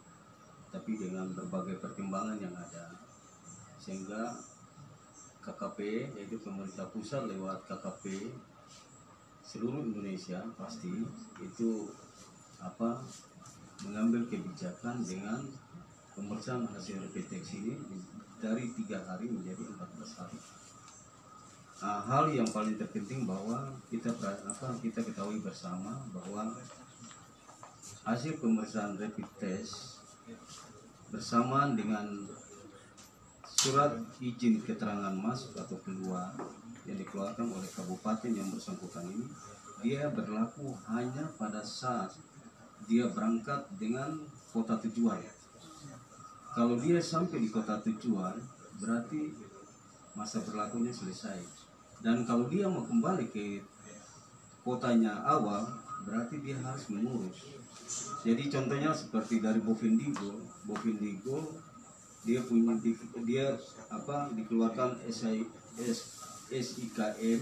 tapi dengan berbagai pertimbangan yang ada, sehingga KKP, yaitu pemerintah pusat lewat KKP seluruh Indonesia pasti itu mengambil kebijakan dengan pemeriksaan hasil rapid test ini dari 3 hari menjadi 14 hari. Nah, hal yang paling terpenting bahwa kita ketahui bersama bahwa hasil pemeriksaan rapid test bersamaan dengan surat izin keterangan masuk atau keluar yang dikeluarkan oleh kabupaten yang bersangkutan ini, dia berlaku hanya pada saat dia berangkat dengan kota tujuan. Kalau dia sampai di kota tujuan, berarti masa berlakunya selesai. Dan kalau dia mau kembali ke kotanya awal, berarti dia harus mengurus. Jadi contohnya seperti dari Bovendigul dia dikeluarkan SIKM,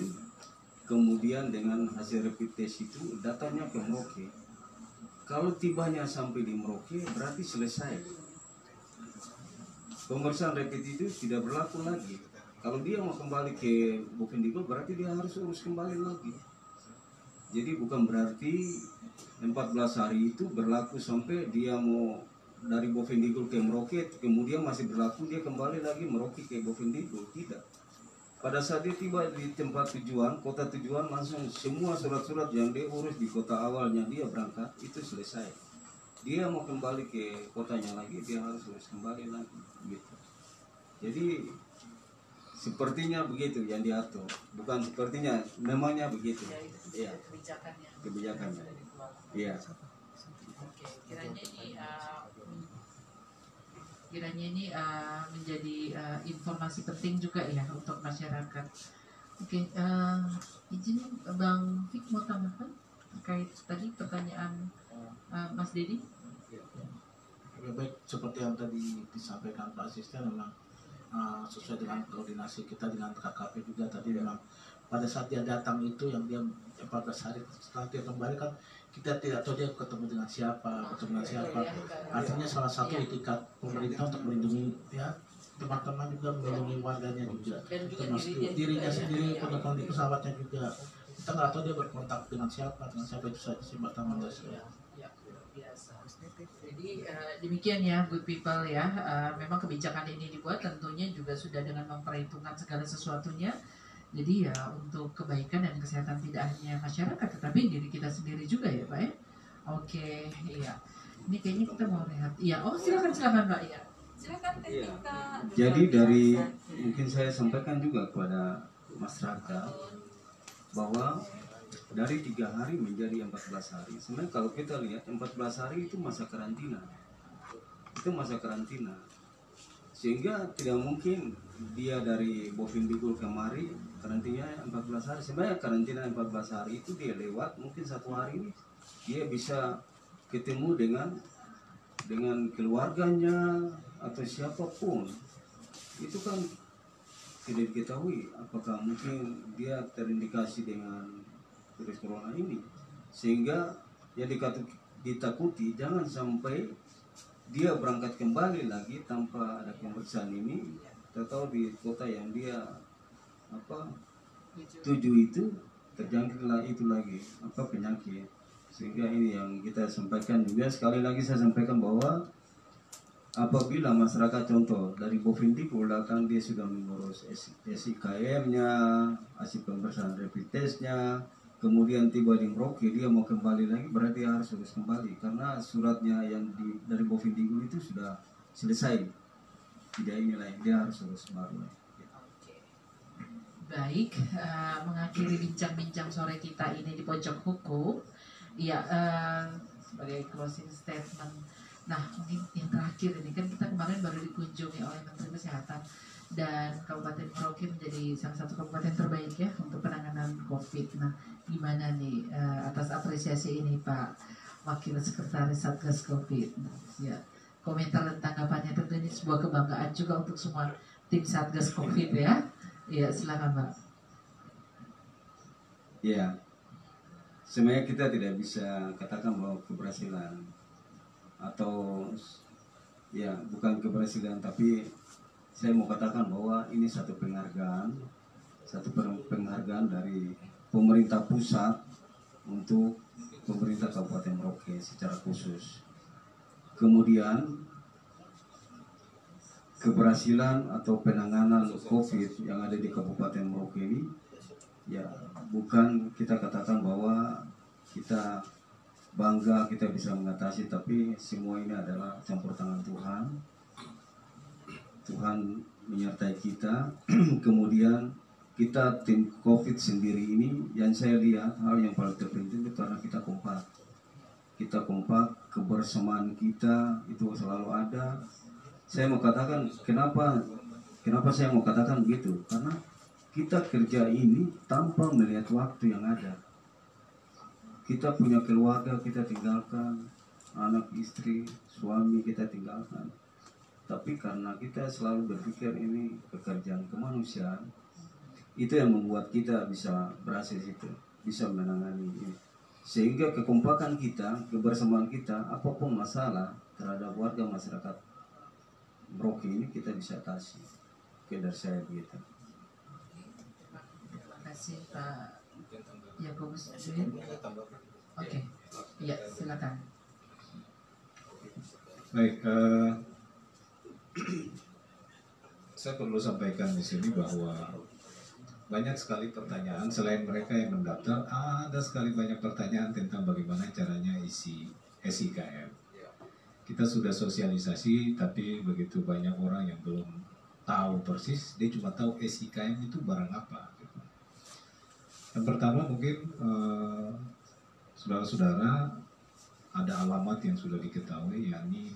kemudian dengan hasil rapid test itu datanya ke Merauke. Kalau tibanya sampai di Merauke, berarti selesai. Pemeriksaan rapid itu tidak berlaku lagi. Kalau dia mau kembali ke Bovendigul, berarti dia harus urus kembali lagi. Jadi bukan berarti 14 hari itu berlaku sampai dia mau dari Bovendigul ke Merauke, kemudian masih berlaku dia kembali lagi Merauke ke Bovendigul. Tidak. Pada saat dia tiba di tempat tujuan, kota tujuan, langsung semua surat-surat yang dia urus di kota awalnya dia berangkat, itu selesai. Dia mau kembali ke kotanya lagi, dia harus urus kembali lagi. Gitu. Jadi sepertinya begitu yang diatur, bukan sepertinya, memangnya begitu. Ya, Iya. kebijakannya. Kebijakannya. Sudah dikeluarkan. Iya. Oke, kiranya ini menjadi informasi penting juga ya untuk masyarakat. Oke, izin Bang Fik mau tambahkan terkait tadi pertanyaan Mas Dedi? Ya, baik, seperti yang tadi disampaikan Pak Asisten, memang sesuai dengan koordinasi kita dengan KKP juga tadi memang pada saat dia datang itu yang dia 14 hari setelah dia kembali kan kita tidak tahu dia ketemu dengan siapa, artinya salah satu itikat pemerintah untuk melindungi ya teman-teman juga, melindungi warganya juga, termasuk dirinya sendiri, penumpang di pesawatnya juga. Kita nggak tahu dia berkontak dengan siapa itu saja sih Mbak Tamara. Jadi demikian ya good people ya, memang kebijakan ini dibuat tentunya juga sudah dengan memperhitungkan segala sesuatunya. Jadi ya untuk kebaikan dan kesehatan tidak hanya masyarakat tetapi diri kita sendiri juga ya Pak ya. Oke, iya. Ini kayaknya kita mau lihat. Iya, oh silakan Pak ya. Silakan teknika. Jadi dari mungkin saya sampaikan juga kepada masyarakat bahwa dari 3 hari menjadi 14 hari. Sebenarnya kalau kita lihat 14 hari itu masa karantina. Sehingga tidak mungkin dia dari Bovendigul kemari karantinanya 14 hari. Sebenarnya karantina 14 hari itu dia lewat mungkin 1 hari ini dia bisa ketemu dengan keluarganya atau siapapun. Itu kan tidak diketahui apakah mungkin dia terindikasi dengan virus corona ini, sehingga yang ditakuti jangan sampai dia berangkat kembali lagi tanpa ada pemeriksaan ini, atau di kota yang dia tuju itu terjangkitlah itu lagi penyakit. Sehingga ini yang kita sampaikan juga, sekali lagi saya sampaikan bahwa apabila masyarakat contoh dari Bovendigul datang dia sudah mengurus SIKM-nya, hasil pemeriksaan rapid test-nya, kemudian tiba di Merauke dia mau kembali lagi, berarti harus kembali karena suratnya yang dari Bovendigul itu sudah selesai, tidak ini lagi, dia harus baru. Baik, mengakhiri bincang-bincang sore kita ini di Pojok Hukum, ya sebagai closing statement. Nah, mungkin yang terakhir ini kan kita kemarin baru dikunjungi oleh Menteri Kesehatan dan Kabupaten Merauke menjadi salah satu kabupaten terbaik ya untuk penanganan COVID. Nah, gimana nih atas apresiasi ini Pak Wakil Sekretaris Satgas COVID? Ya, komentar dan tanggapannya tentu ini sebuah kebanggaan juga untuk semua tim Satgas COVID ya. Ya, silakan Pak. Ya, sebenarnya kita tidak bisa katakan bahwa keberhasilan atau ya bukan keberhasilan, tapi saya mau katakan bahwa ini satu penghargaan dari pemerintah pusat untuk pemerintah Kabupaten Merauke secara khusus. Kemudian keberhasilan atau penanganan COVID yang ada di Kabupaten Merauke ini ya bukan kita katakan bahwa kita bangga kita bisa mengatasi, tapi semua ini adalah campur tangan Tuhan. Tuhan menyertai kita. Kemudian kita tim COVID sendiri ini yang saya lihat hal yang paling terpenting itu karena kita kompak. Kita kompak, kebersamaan kita itu selalu ada. Saya mau katakan kenapa saya mau katakan begitu? Karena kita kerja ini tanpa melihat waktu yang ada. Kita punya keluarga, kita tinggalkan, anak, istri, suami kita tinggalkan. Tapi karena kita selalu berpikir ini pekerjaan kemanusiaan, itu yang membuat kita bisa berhasil itu, bisa menangani ini. Sehingga kekompakan kita, kebersamaan kita, apapun masalah terhadap warga masyarakat Merauke ini kita bisa atasi. Oke, dari saya begitu. Terima kasih Pak Yakobus. Oke, ya silakan. Baik, saya perlu sampaikan di sini bahwa banyak sekali pertanyaan selain mereka yang mendaftar, ada sekali banyak pertanyaan tentang bagaimana caranya isi SIKM. Kita sudah sosialisasi, tapi begitu banyak orang yang belum tahu persis, dia cuma tahu SIKM itu barang apa. Yang pertama mungkin saudara-saudara ada alamat yang sudah diketahui, yakni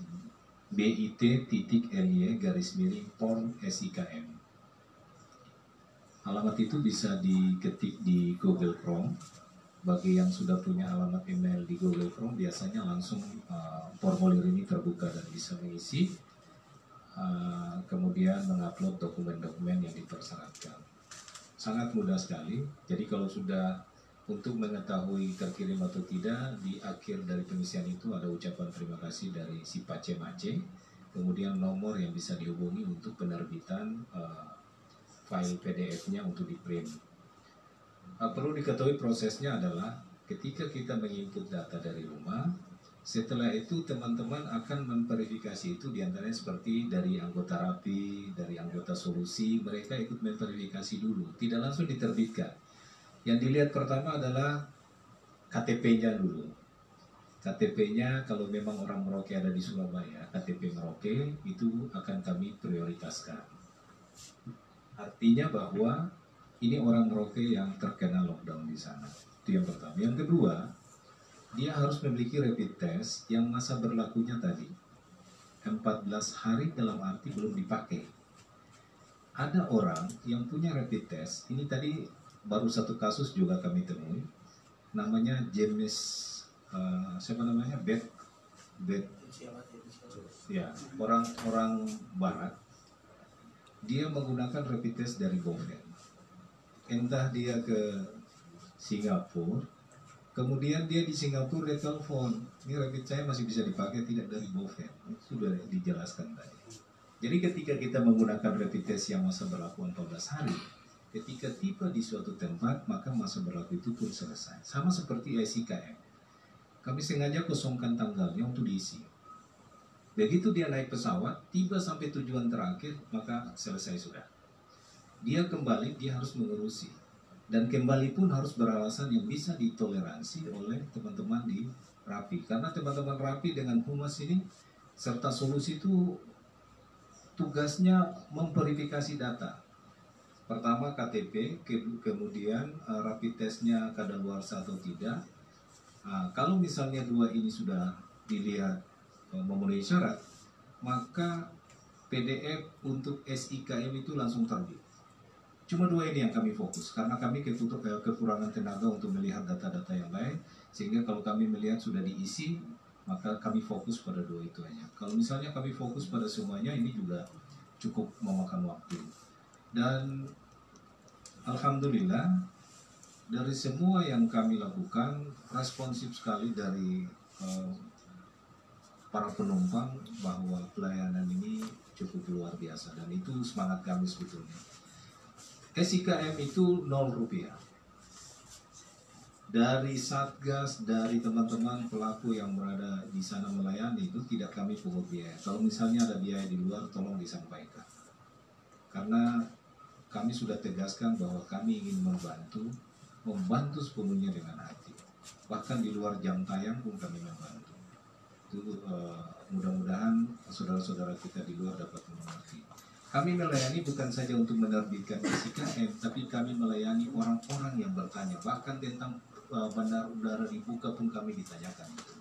bit.ly/PORM-SIKM. Alamat itu bisa diketik di Google Chrome. Bagi yang sudah punya alamat email di Google Chrome, biasanya langsung formulir ini terbuka dan bisa mengisi, kemudian mengupload dokumen-dokumen yang dipersyaratkan. sangat mudah sekali. Jadi kalau sudah untuk mengetahui terkirim atau tidak, di akhir dari pengisian itu ada ucapan terima kasih dari si Pace-Mace, kemudian nomor yang bisa dihubungi untuk penerbitan file PDF-nya untuk di-print. Perlu diketahui prosesnya adalah ketika kita menginput data dari rumah, setelah itu teman-teman akan memverifikasi itu, diantaranya seperti dari anggota rapi, dari anggota solusi, mereka ikut memverifikasi dulu, tidak langsung diterbitkan. Yang dilihat pertama adalah KTP-nya dulu. KTP-nya kalau memang orang Merauke ada di Surabaya, KTP Merauke itu akan kami prioritaskan. Artinya bahwa ini orang Merauke yang terkena lockdown di sana. Itu yang pertama. Yang kedua, dia harus memiliki rapid test yang masa berlakunya tadi 14 hari, dalam arti belum dipakai. Ada orang yang punya rapid test, ini tadi baru satu kasus juga kami temui, namanya James siapa namanya, Bet ya, orang barat. Dia menggunakan rapid test dari GoVen, entah dia ke Singapura, kemudian dia di Singapura dia telepon, ini rapid saya masih bisa dipakai tidak, dari GoVen. Sudah dijelaskan tadi. Jadi ketika kita menggunakan rapid test yang masa berlaku 14 hari, ketika tiba di suatu tempat, maka masa berlaku itu pun selesai. Sama seperti SIKM. Kami sengaja kosongkan tanggalnya untuk diisi. Begitu dia naik pesawat, tiba sampai tujuan terakhir, maka selesai sudah. Dia kembali, dia harus mengurusi. Dan kembali pun harus beralasan yang bisa ditoleransi oleh teman-teman di Rapi. Karena teman-teman Rapi dengan Humas ini, serta solusi itu tugasnya memverifikasi data. Pertama KTP, kemudian rapid testnya kadaluarsa atau tidak. Kalau misalnya dua ini sudah dilihat memenuhi syarat, maka PDF untuk SIKM itu langsung terbit. Cuma dua ini yang kami fokus, karena kami kekurangan tenaga untuk melihat data-data yang lain, sehingga kalau kami melihat sudah diisi, maka kami fokus pada dua itu aja. Kalau misalnya kami fokus pada semuanya, ini juga cukup memakan waktu. Dan alhamdulillah dari semua yang kami lakukan responsif sekali dari para penumpang, bahwa pelayanan ini cukup luar biasa, dan itu semangat kami sebetulnya. SIKM itu 0 rupiah. Dari Satgas, dari teman-teman pelaku yang berada di sana melayani, itu tidak kami pungut biaya. Kalau misalnya ada biaya di luar, tolong disampaikan. Karena kami sudah tegaskan bahwa kami ingin membantu sepenuhnya dengan hati. Bahkan di luar jam tayang pun kami membantu. Itu mudah-mudahan saudara-saudara kita di luar dapat mengerti. Kami melayani bukan saja untuk menerbitkan SIKM, tapi kami melayani orang-orang yang bertanya. Bahkan tentang bandar udara dibuka pun kami ditanyakan itu.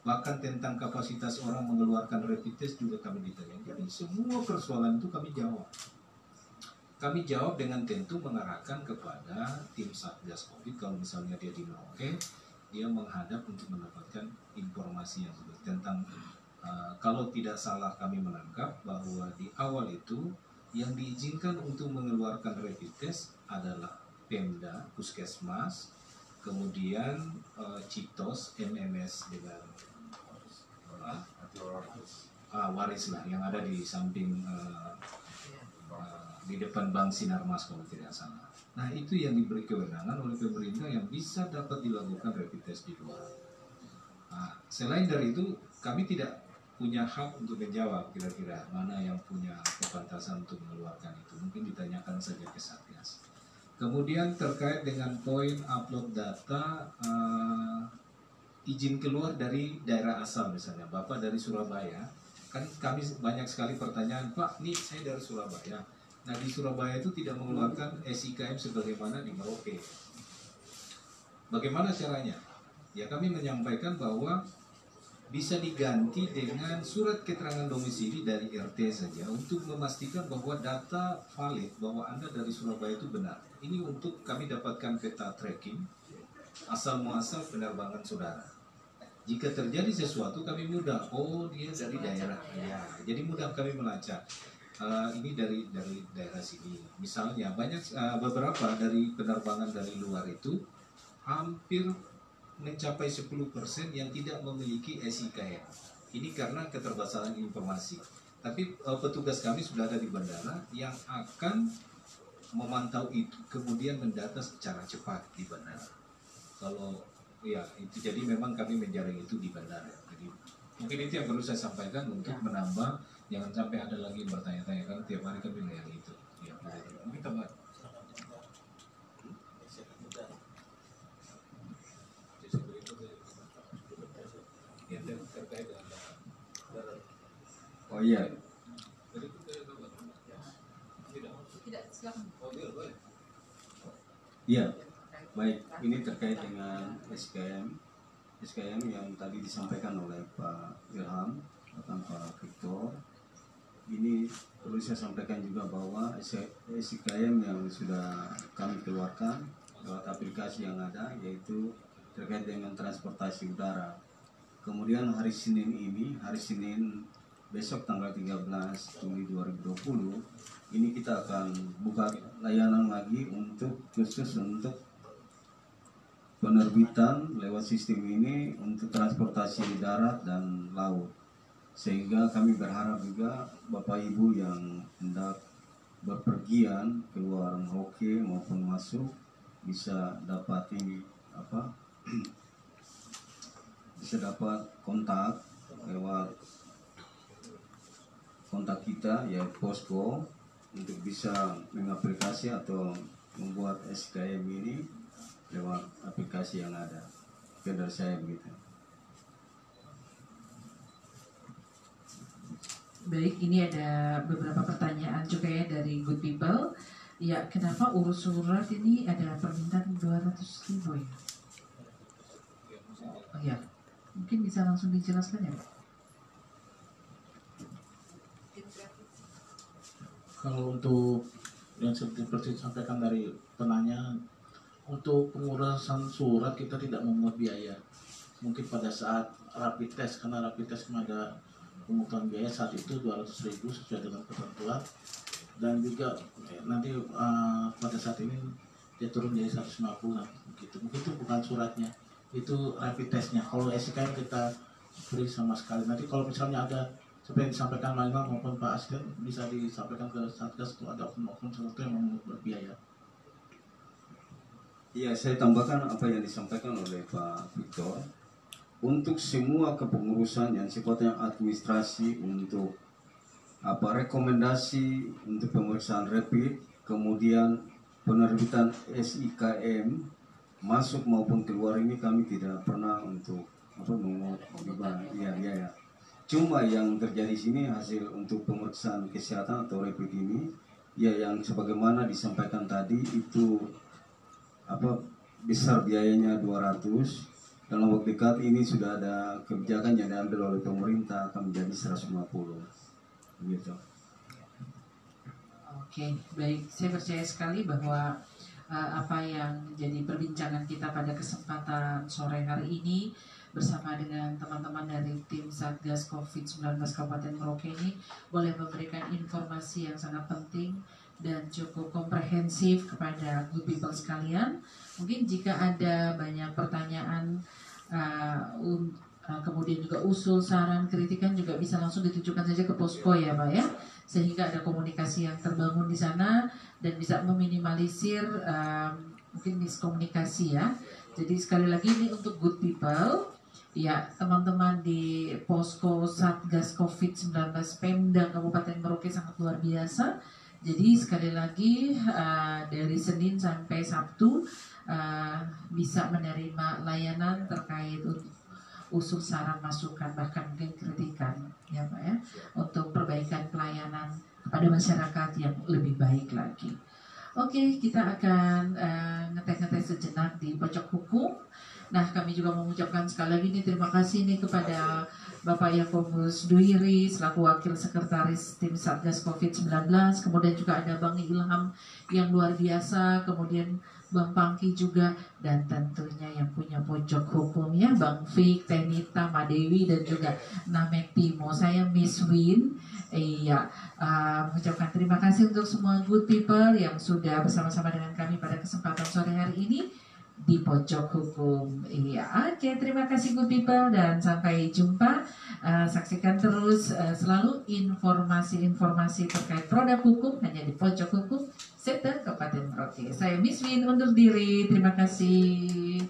Bahkan tentang kapasitas orang mengeluarkan rapid test juga kami ditanyakan. Jadi semua persoalan itu kami jawab. Kami jawab dengan tentu mengarahkan kepada tim Satgas Covid. Kalau misalnya dia di Merauke, dia menghadap untuk mendapatkan informasi yang tentang kalau tidak salah kami menangkap bahwa di awal itu yang diizinkan untuk mengeluarkan rapid test adalah Pemda, Puskesmas, kemudian Citos, MMS dengan Waris lah yang ada di samping di depan Bank Sinarmas kalau tidak salah. Nah itu yang diberi kewenangan oleh pemerintah yang bisa dapat dilakukan rapid test di luar. Nah, selain dari itu kami tidak punya hak untuk menjawab kira-kira mana yang punya kepantasan untuk mengeluarkan itu. Mungkin ditanyakan saja ke Satgas. Kemudian terkait dengan poin upload data izin keluar dari daerah asal, misalnya Bapak dari Surabaya, kan kami banyak sekali pertanyaan, Pak, nih saya dari Surabaya. Nah di Surabaya itu tidak mengeluarkan SIKM sebagaimana di Merauke. Bagaimana caranya? Ya kami menyampaikan bahwa bisa diganti dengan surat keterangan domisili dari RT saja untuk memastikan bahwa data valid bahwa Anda dari Surabaya itu benar. Ini untuk kami dapatkan peta tracking asal muasal penerbangan saudara. Jika terjadi sesuatu kami mudah, oh dia dari daerah ya. Jadi mudah kami melacak. ini dari daerah sini. Misalnya banyak beberapa dari penerbangan dari luar itu hampir mencapai 10% yang tidak memiliki SIKM. Ini karena keterbatasan informasi. Tapi petugas kami sudah ada di bandara yang akan memantau itu, kemudian mendata secara cepat di bandara. Kalau ya itu, jadi memang kami menjaring itu di bandara. Jadi mungkin itu yang perlu saya sampaikan untuk menambah, jangan sampai ada lagi yang bertanya-tanya, kan tiap hari kami melihat itu. Ya, mungkin tambah. Ya, terkait dengan Oh iya, Tidak, silakan. iya. Baik, ini terkait dengan SKM yang tadi disampaikan oleh Pak Ilham atau Pak Victor. Ini perlu saya sampaikan juga bahwa SKM yang sudah kami keluarkan lewat aplikasi yang ada, yaitu terkait dengan transportasi udara. Kemudian hari Senin besok tanggal 13 Juli 2020, ini kita akan buka layanan lagi khusus untuk penerbitan lewat sistem ini untuk transportasi darat dan laut. Sehingga kami berharap juga Bapak Ibu yang hendak berpergian keluar Merauke maupun masuk bisa dapat bisa dapat kontak lewat kontak kita, ya posko, untuk bisa mengaplikasi atau membuat SKM ini lewat aplikasi yang ada. Itu dari saya begitu. Baik, ini ada beberapa pertanyaan juga ya dari Good People. Ya, kenapa urus surat ini ada permintaan 200.000 ya? Oh ya, mungkin bisa langsung dijelaskan ya, Pak? Kalau untuk yang seperti disampaikan dari penanya, untuk pengurusan surat kita tidak memungut biaya. Mungkin pada saat rapid test, karena rapid test ada pemungutan biaya saat itu 200.000 sesuai dengan ketentuan, dan juga nanti pada saat ini dia turun jadi 150 gitu. Mungkin itu bukan suratnya, itu rapid testnya. Kalau SIKM kita beri sama sekali. Nanti kalau misalnya ada seperti yang disampaikan Maynal maupun Pak Asken, bisa disampaikan ke Satgas kalau ada oknum sesuatu yang memungut berbiaya. Iya, saya tambahkan apa yang disampaikan oleh Pak Victor. Untuk semua kepengurusan yang sifatnya administrasi, untuk rekomendasi untuk pemeriksaan rapid, kemudian penerbitan SIKM masuk maupun keluar, ini kami tidak pernah untuk memungut beban. Iya. Cuma yang terjadi di sini hasil untuk pemeriksaan kesehatan atau rapid ini, ya yang sebagaimana disampaikan tadi itu besar biayanya 200. Dalam waktu dekat ini sudah ada kebijakan yang diambil oleh pemerintah akan menjadi 150. Begitu. Oke, baik. Saya percaya sekali bahwa apa yang menjadi perbincangan kita pada kesempatan sore hari ini bersama dengan teman-teman dari tim Satgas COVID-19 Kabupaten Merauke ini boleh memberikan informasi yang sangat penting dan cukup komprehensif kepada good people sekalian. Mungkin jika ada banyak pertanyaan, kemudian juga usul, saran, kritikan juga bisa langsung ditujukan saja ke posko ya Pak ya, sehingga ada komunikasi yang terbangun di sana dan bisa meminimalisir mungkin miskomunikasi ya. Jadi sekali lagi ini untuk good people ya, teman-teman di posko Satgas COVID-19 Pemda Kabupaten Merauke sangat luar biasa. Jadi sekali lagi dari Senin sampai Sabtu bisa menerima layanan terkait usul, saran, masukan, bahkan mungkin kritikan ya Pak ya, untuk perbaikan pelayanan kepada masyarakat yang lebih baik lagi. Oke, kita akan ngetes sejenak di pojok hukum. Nah, kami juga mengucapkan sekali lagi nih terima kasih nih kepada Bapak Yakobus Duiri selaku Wakil Sekretaris Tim Satgas COVID-19, kemudian juga ada Bang Ilham yang luar biasa, kemudian Bang Pangki juga, dan tentunya yang punya pojok hukumnya Bang Fik, Tenita, Madewi, dan juga Namek Timo. Saya Miss Win. Iya, mengucapkan terima kasih untuk semua good people yang sudah bersama-sama dengan kami pada kesempatan sore hari ini di Pojok Hukum. Iya, oke, terima kasih good people dan sampai jumpa. Saksikan terus selalu informasi-informasi terkait produk hukum hanya di Pojok Hukum Setda Kabupaten Merauke. Saya Miss Win undur diri. Terima kasih.